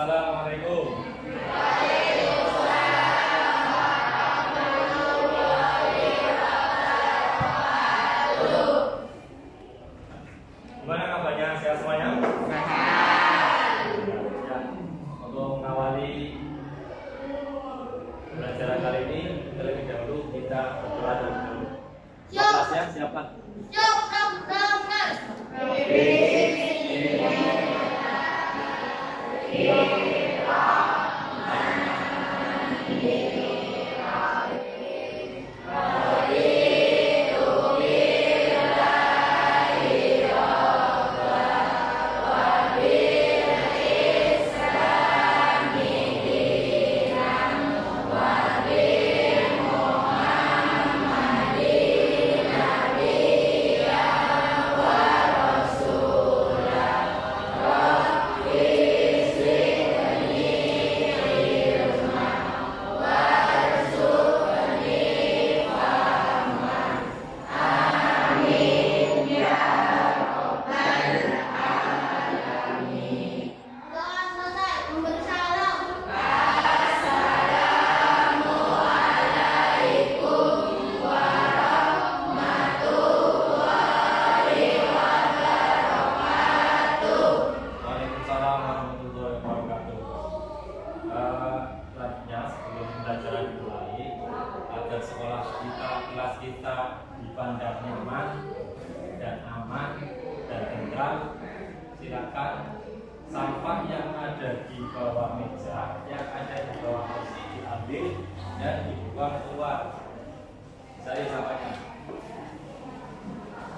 Assalamualaikum. Gimana kabarnya? Sehat semuanya? Ya, untuk mengawali pelajaran kali ini, terlebih dahulu kita berdoa dulu. Kelasnya siapa? Kelas kita dipandang nyaman dan aman dan tentram. Silakan sampah yang ada di bawah meja, yang ada di bawah kursi diambil dan dibuang keluar. Saya sampaikan.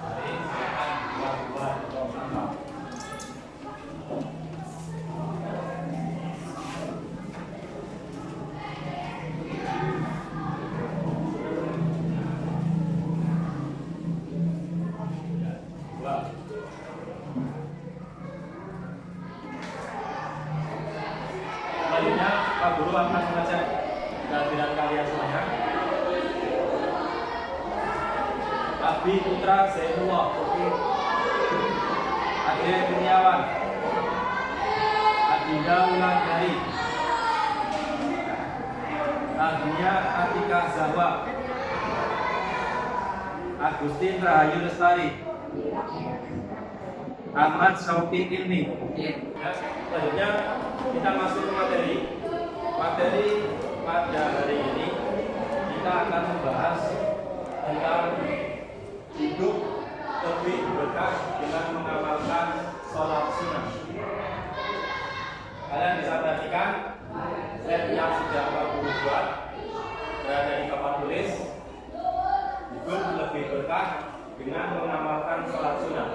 Jadi silakan dibuang keluar ke tong sampah. Selanjutnya Pak Guru akan mengajak kehadiran kalian semuanya. Abi Putra Zainullah, Ade Kurniawan, Adinda Wulandari, Adnia Atika Zahwa, Agustin Rahayu Lestari, Ahmad Syauqi Ilmi. Selanjutnya kita masuk ke materi. Materi pada hari ini kita akan membahas tentang hidup lebih berkah dengan mengamalkan sholat sunnah. Kalian bisa perhatikan slide yang sudah Pak Guru buat berada di papan tulis. Hidup lebih berkah dengan mengamalkan sholat sunnah.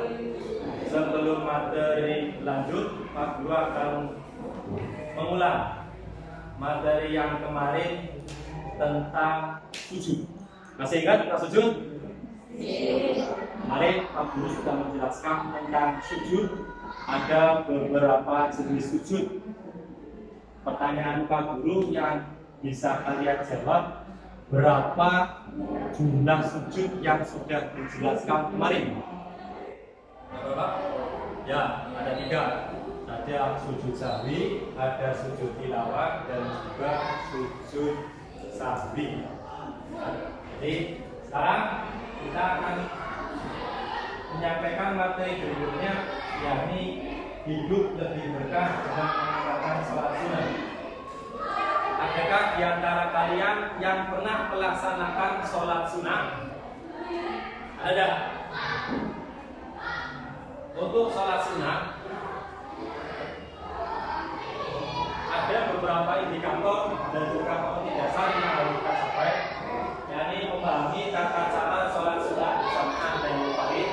Sebelum materi lanjut, Pak Guru akan mengulang materi yang kemarin tentang sujud. Masih ingat tentang sujud? Kemarin Pak Guru sudah menjelaskan tentang sujud. Ada beberapa jenis sujud. Pertanyaan Pak Guru yang bisa kalian jawab, berapa jumlah sujud yang sudah dijelaskan kemarin? Berapa? Ya, ada 3. Ada sujud sahwi, ada sujud tilawah, dan juga sujud sahwi. Jadi sekarang kita akan menyampaikan materi berikutnya, yakni hidup lebih berkah dengan mengamalkan sholat sunnah. Adakah di antara kalian yang pernah melaksanakan sholat sunnah? Ada? Untuk sholat sunnah ada beberapa indikator dan juga kompetensi dasar yang harus kita capai, yakni memahami tata cara sholat sunnah berjamaah dan munfarid,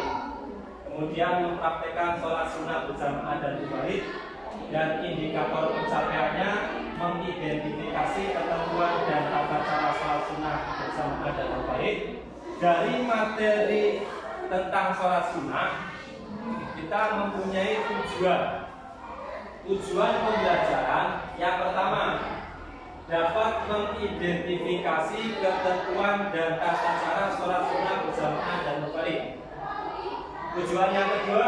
kemudian mempraktekkan sholat sunnah berjamaah dan munfarid, dan indikator pencapaiannya mengidentifikasi ketentuan dan tata cara sholat sunnah berjamaah dan munfarid. Dari materi tentang sholat sunnah kita mempunyai tujuan pembelajaran. Yang pertama, dapat mengidentifikasi ketentuan dan tata cara sholat sunnah berjamaah dan munfarid. Tujuan yang kedua,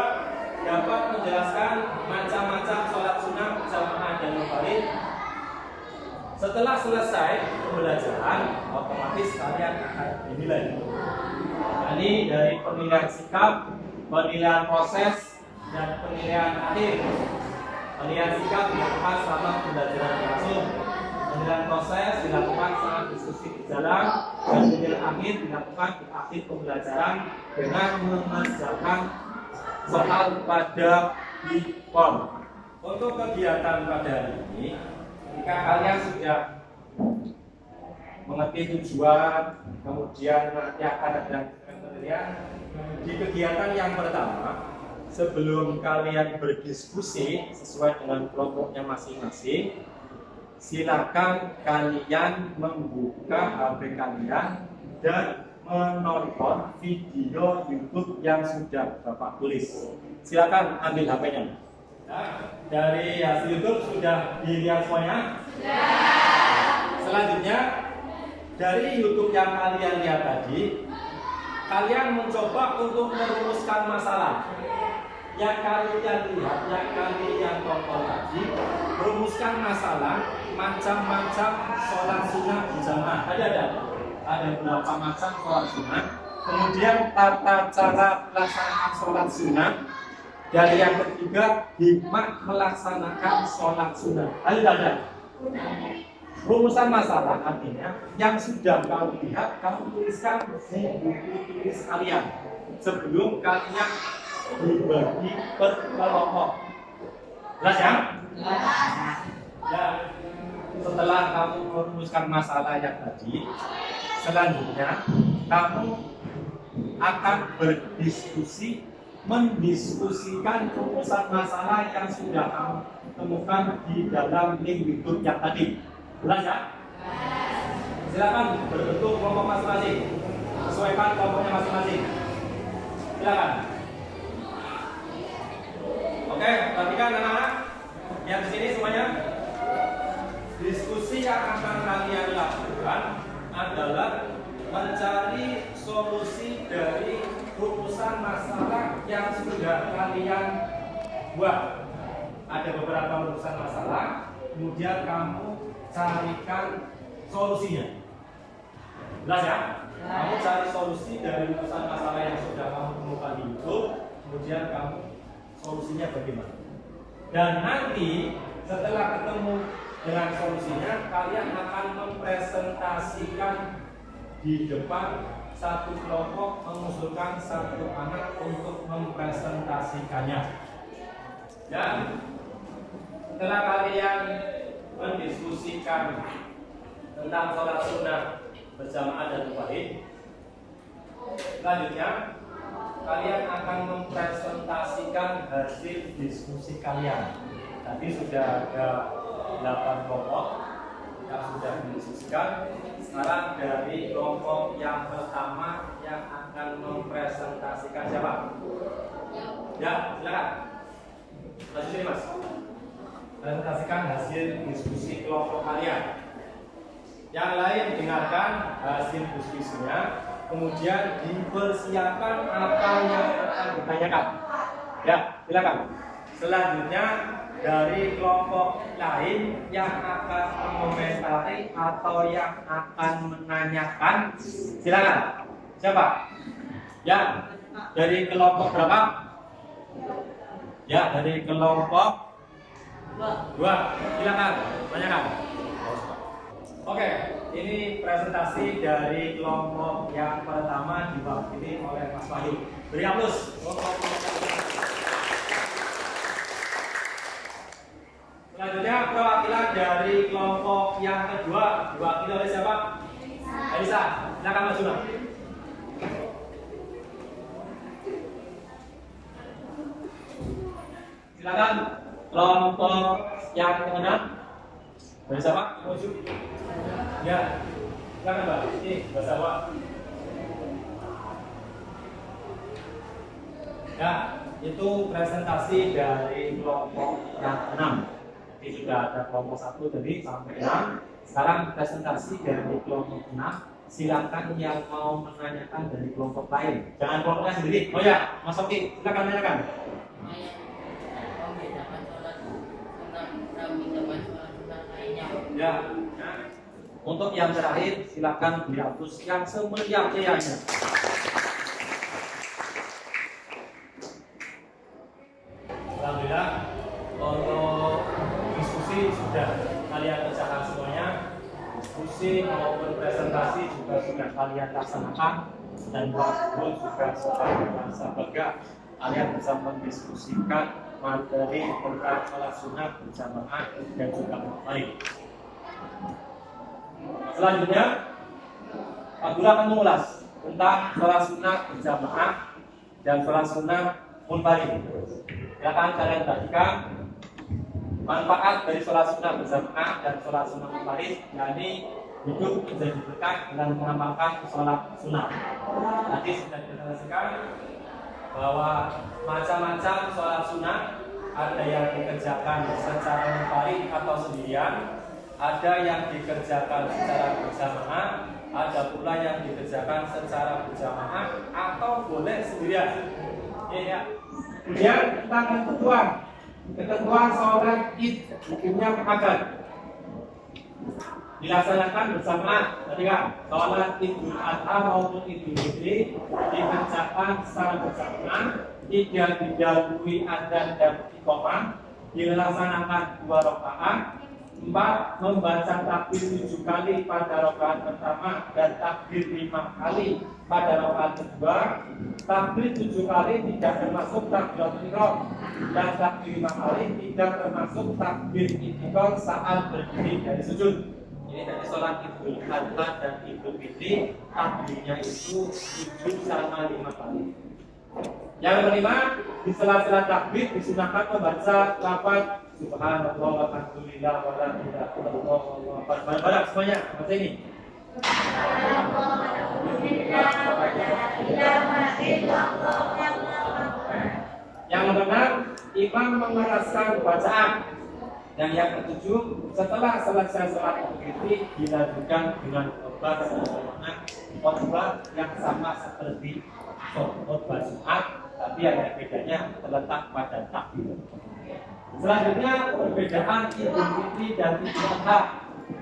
dapat menjelaskan macam-macam sholat sunnah berjamaah dan munfarid. Setelah selesai pembelajaran, otomatis kalian akan dinilai. Nah, ini dari penilaian sikap, penilaian proses, dan penilaian akhir. Penilaian sikap dilakukan selama pembelajaran langsung. Penilaian proses dilakukan saat diskusi berjalan, dan penilaian akhir dilakukan di akhir pembelajaran dengan mengerjakan soal pada di form. Untuk kegiatan pada hari ini, jika kalian sudah mengerti tujuan, kemudian nanti akan ada penilaian di kegiatan yang pertama. Sebelum kalian berdiskusi sesuai dengan kelompoknya masing-masing, silakan kalian membuka HP kalian dan menonton video YouTube yang sudah Bapak tulis. Silakan ambil HP-nya. Nah, dari hasil YouTube sudah dilihat semuanya? Sudah. Selanjutnya, dari YouTube yang kalian lihat tadi, kalian mencoba untuk merumuskan masalah. Yang kalian lihat, yang kalian tonton tadi, rumuskan masalah macam-macam sholat sunnah berjamaah. Tadi ada beberapa macam sholat sunnah. Kemudian tata cara pelaksanaan sholat sunnah. Dan yang ketiga, hikmah melaksanakan sholat sunnah. Tadi ada rumusan masalah, artinya yang sudah kamu lihat, kamu tuliskan di buku tulis kalian sebelum kalian dibagi per kelompok. Jelas ya? Ya. Setelah kamu merumuskan masalah yang tadi, selanjutnya kamu akan berdiskusi, mendiskusikan rumusan masalah yang sudah kamu temukan di dalam link YouTube yang tadi. Jelas ya? Silakan berbentuk kelompok masing-masing, sesuaikan kelompoknya masing-masing. Silakan. Oke, perhatikan anak-anak yang di sini semuanya. Diskusi yang akan kalian lakukan adalah mencari solusi dari rumusan masalah yang sudah kalian buat. Ada beberapa rumusan masalah, kemudian kamu carikan solusinya. Jelas ya? Kamu cari solusi dari rumusan masalah yang sudah kamu temukan di YouTube, kemudian kamu solusinya bagaimana. Dan nanti setelah ketemu dengan solusinya, kalian akan mempresentasikan di depan satu kelompok, mengusulkan satu anak untuk mempresentasikannya. Dan setelah kalian mendiskusikan tentang sholat sunnah berjamaah dan mubahin, selanjutnya kalian akan mempresentasikan hasil diskusi kalian. Tadi sudah ada 8 kelompok yang sudah didiskusikan. Sekarang dari kelompok yang pertama yang akan mempresentasikan siapa? Ya, silakan. Maju sini mas. Presentasikan hasil diskusi kelompok kalian. Yang lain dengarkan hasil diskusinya, kemudian dipersiapkan apa yang akan ditanyakan. Ya, silakan. Selanjutnya dari kelompok lain yang akan mengomentari atau yang akan menanyakan, silakan. Siapa? Ya, dari kelompok berapa? Ya, dari kelompok 2. Silakan, tanyakan. Oke, ini presentasi dari kelompok yang pertama diwakili oleh Mas Wahyu. Beri aplaus. Selanjutnya perwakilan dari kelompok yang kedua diwakili oleh siapa? Elisa. Silakan Mas Juna. Silakan kelompok yang keenam. Dari siapa? Maju. Ya. Silakan Mbak. Ini bahasa Jawa. Ya, itu presentasi dari kelompok yang keenam. Jadi sudah ada kelompok 1 tadi sampai 6. Sekarang presentasi dari kelompok 6. Silakan yang mau menanyakan dari kelompok lain. Jangan kelompoknya sendiri. Oh ya, Mas Oki, silakan tanyakan. Ya, Untuk yang terakhir, silakan dihapus yang semeriah-meriahnya. Alhamdulillah, untuk diskusi sudah kalian kerjakan semuanya. Diskusi maupun presentasi juga sudah kalian laksanakan, dan buat juga sudah merasa lega kalian bisa mendiskusikan materi tentang sholat sunnah berjamaah dan juga lain. Selanjutnya, Pak Guru akan mengulas tentang sholat sunnah berjamaah dan sholat sunnah munfarid. Silakan kalian perhatikan manfaat dari sholat sunnah berjamaah dan sholat sunnah munfarid, yakni hidup menjadi berkah dengan mengamalkan sholat sunnah. Tadi sudah dijelaskan bahwa macam-macam sholat sunnah, ada yang dikerjakan secara munfarid atau sendirian, ada yang dikerjakan secara berjamaah, ada pula yang dikerjakan secara berjamaah atau boleh sendirian. Ya. Kemudian tentang ketentuan sholat id, hukumnya akan dilaksanakan bersamaan ketika sholat Idul Adha maupun Idul Fitri dikerjakan secara bersamaan, tidak didahului adzan dan iqamah, dilaksanakan 2 rakaat. 4. Membaca takbir 7 kali pada rakaat pertama dan takbir 5 kali pada rakaat kedua. Takbir 7 kali tidak termasuk takbiratul ihram, dan takbir 5 kali tidak termasuk takbir intikal saat berdiri dari sujud. Ini dari sholat Idul Adha dan Idul Fitri, takbirnya itu 7 sama 5 kali. Yang kelima, di sela-sela takbir disunahkan membaca lafaz Subhanallah walhamdulillah wala ilaha illallah wallahu akbar. Bareng-bareng semuanya, baca ini. Yang benar, imam mengeraskan bacaan. Dan yang ketujuh, setelah selesai sholat Idul Fitri dilanjutkan dengan khotbah yang sama seperti khotbah Jumat, tapi ada bedanya terletak pada takbir. Selanjutnya, perbedaan Idul Fitri dan Idul Adha.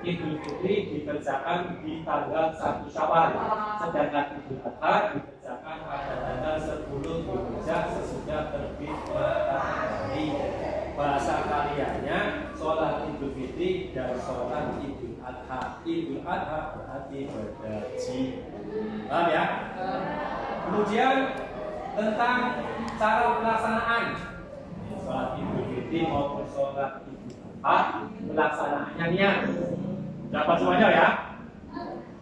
Idul Fitri dikerjakan di tanggal 1 Syawal, sedangkan Idul Adha dikerjakan pada tanggal 10 Dzulhijjah sesudah terbit matahari. Bahasa kaliannya sholat Idul Fitri dan sholat Idul Adha. Idul Adha berarti bergaji. Paham ya? Kemudian tentang cara pelaksanaan sholat Idul Fitri maupun sholat Idul Adha, pelaksanaannya niat. Dapat semuanya ya?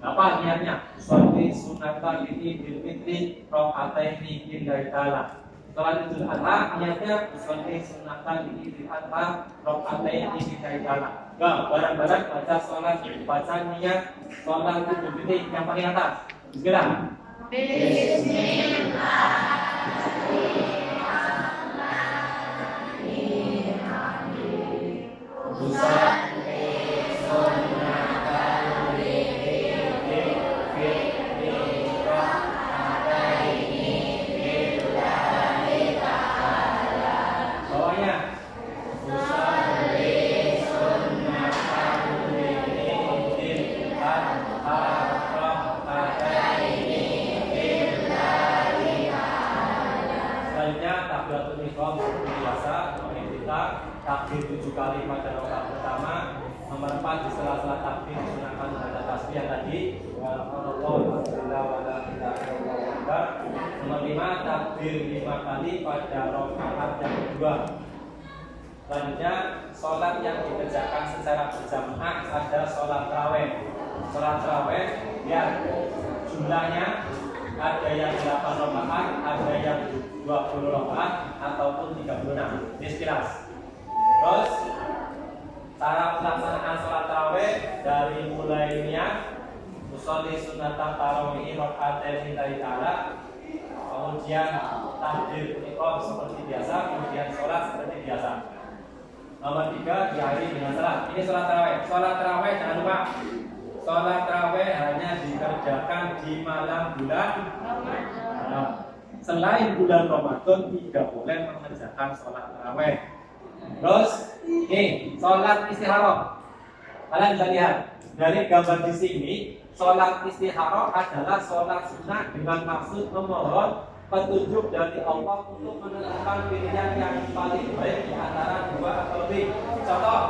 Dapat niatnya. Sholli sunatan Idul Fitri rakaataini lillahi ta'ala. Sholat Idul Adha niatnya sholli sunatan Idul Adha rakaataini lillahi ta'ala. Barang-barang baca sholat, baca niat sholat Idul Fitri yang paling atas. Bismillah. Takbir 7 kali pada rakaat pertama. Nomor 4, di sela-sela takbir disunahkan membaca tasbih yang tadi. Alhamdulillah wala ilaha illallah. Nomor 5, takbir 5 kali pada rakaat yang kedua. Selanjutnya, sholat yang dikerjakan secara berjamaah ada sholat tarawih. Sholat tarawih ya jumlahnya ada yang 8 rakaat, ada yang 20 rakaat ataupun 36. Ini sekilas. Terus cara pelaksanaan sholat tarawih dari mulai niat usolli sunatan tarawih rakaatain lillahi ta'ala, kemudian takbir iqam seperti biasa, kemudian sholat seperti biasa. Nomor 3, diakhiri dengan salat. Ini sholat tarawih. Sholat tarawih jangan lupa, sholat tarawih hanya dikerjakan di malam bulan Ramadan. Selain bulan Ramadan tidak boleh mengerjakan sholat tarawih. Terus, sholat istikharah. Kalian bisa lihat dari gambar di sini, sholat istikharah adalah sholat sunnah dengan maksud memohon petunjuk dari Allah untuk menentukan pilihan yang paling baik di antara dua atau lebih. Contoh,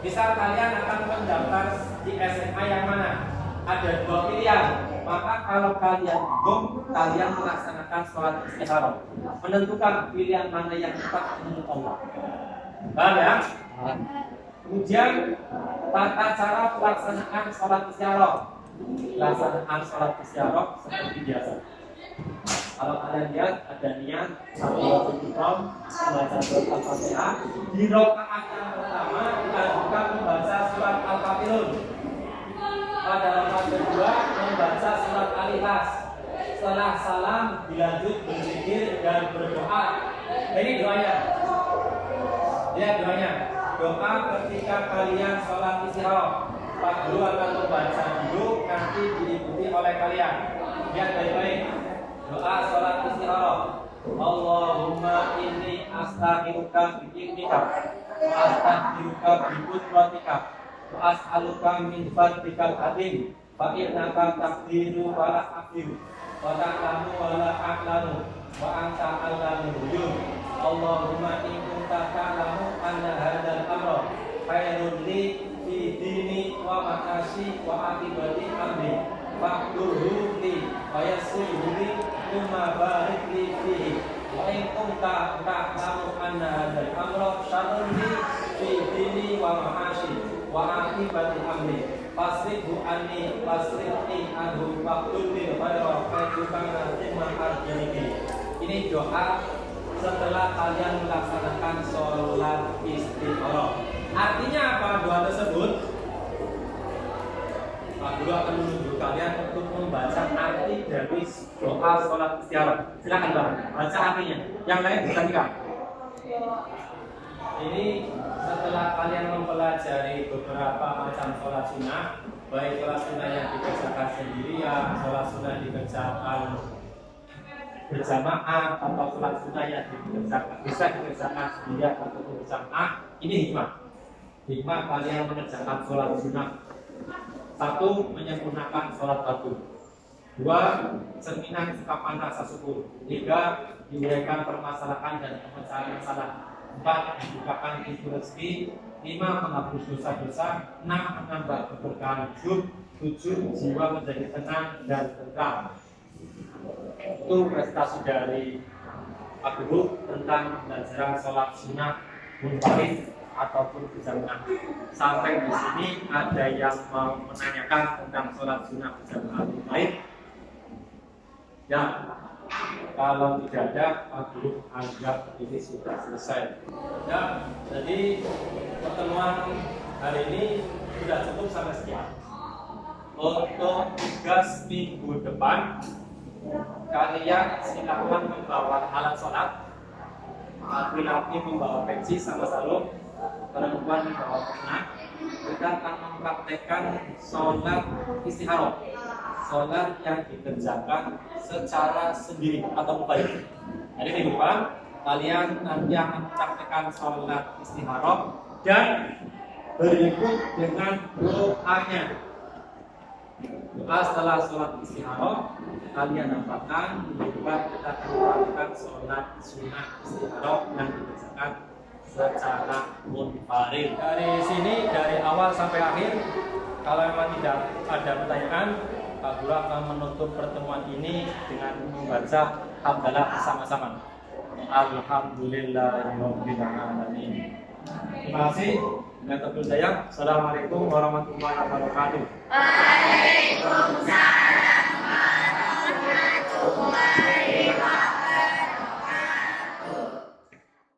misal kalian akan mendaftar di SMA yang mana? Ada dua pilihan. Maka kalau kalian bingung, kalian melaksanakan sholat istikharah, menentukan pilihan mana yang tepat menurut Allah. Paham ya? Kemudian tata cara pelaksanaan sholat istikharah. Pelaksanaan sholat istikharah seperti biasa. Kalau kalian lihat ada niat satu membaca surat Al-Fatihah. Di rakaat yang pertama dilanjutkan membaca surat Al-Kafirun. Pada rakaat kedua membaca surat Al-Ikhlas. Setelah salam dilanjut berzikir dan berdoa. Ini doanya. Lihat doanya. Doa ketika kalian sholat istikharah. Pak Guru akan membaca dulu, nanti diikuti oleh kalian. Lihat baik-baik. Doa sholat istikharah. Allahumma inni astaghfiruka bi'ilmika wa astaghfiruka biqudratika wa as'aluka min fadlikal azim fa innaka taqdiru wa la aqdiru wa ta'lamu wa la a'lamu wa anta 'allamul ghuyub. Allahumma in kunta ta'lamu anna hadzal amra khairun li fi dini wa ma'ashi wa aqibati amri faqduhu li wa yassirhu li thumma barik li fihi wa in kunta ta'lamu anna hadzal amra syarrun li fi dini wa ma'ashi wa aqibati amri fasrifu anni fasrifi anhu faqdul li khaira fa'tukana thumma arjini. Ini doa setelah kalian melaksanakan sholat istikharah. Artinya apa doa tersebut? Pak Guru akan menunjuk kalian untuk membaca arti dari doa sholat istikharah. Silakan Pak, baca artinya. Yang lain bisa nikah. Ini setelah kalian mempelajari beberapa macam sholat sunnah, baik sholat sunnah yang dikerjakan sendirian, sholat sunnah dikerjakan berjamaah, atau sholat sunnah yang bisa dikerjakan sendirian atau berjamaah. Ini hikmah kalian mengerjakan sholat sunnah. Satu, menyempurnakan sholat fardu. Dua, cerminan ungkapan rasa syukur. Tiga, diuraikan permasalahan dan pemecahan masalah. Empat, membukakan pintu rezeki. Lima, menghapus dosa-dosa. Enam, menambah keberkahan hidup. Tujuh, jiwa menjadi tenang dan tentram. Itu prestasi dari Pak Guru tentang pembelajaran sholat sunnah munfarid ataupun berjamaah. Sampai di sini ada yang mau menanyakan tentang sholat sunnah berjamaah munfarid? Ya, kalau tidak ada, Pak Guru anggap ini sudah selesai. Ya, jadi pertemuan hari ini sudah cukup sampai sekian. Untuk tugas minggu depan, kalian silakan membawa alat sholat. Laki-laki membawa peci sama sarung, perempuan membawa pena. Kita akan mempraktekkan sholat istikharah, sholat yang dikerjakan secara sendiri atau munfarid. Jadi minggu depan kalian nanti akan mempraktekkan sholat istikharah dan berikut dengan doanya. Doa setelah sholat istikharah kalian dapatkan juga kita akan melakukan sholat sunnah istikharah yang dikerjakan secara munfarid. Dari sini dari awal sampai akhir, kalau memang tidak ada pertanyaan, Pak Guru akan menutup pertemuan ini dengan membaca hamdalah bersama-sama. Alhamdulillahirabbil alamin. Terima kasih. Dengan saya, assalamualaikum warahmatullahi wabarakatuh.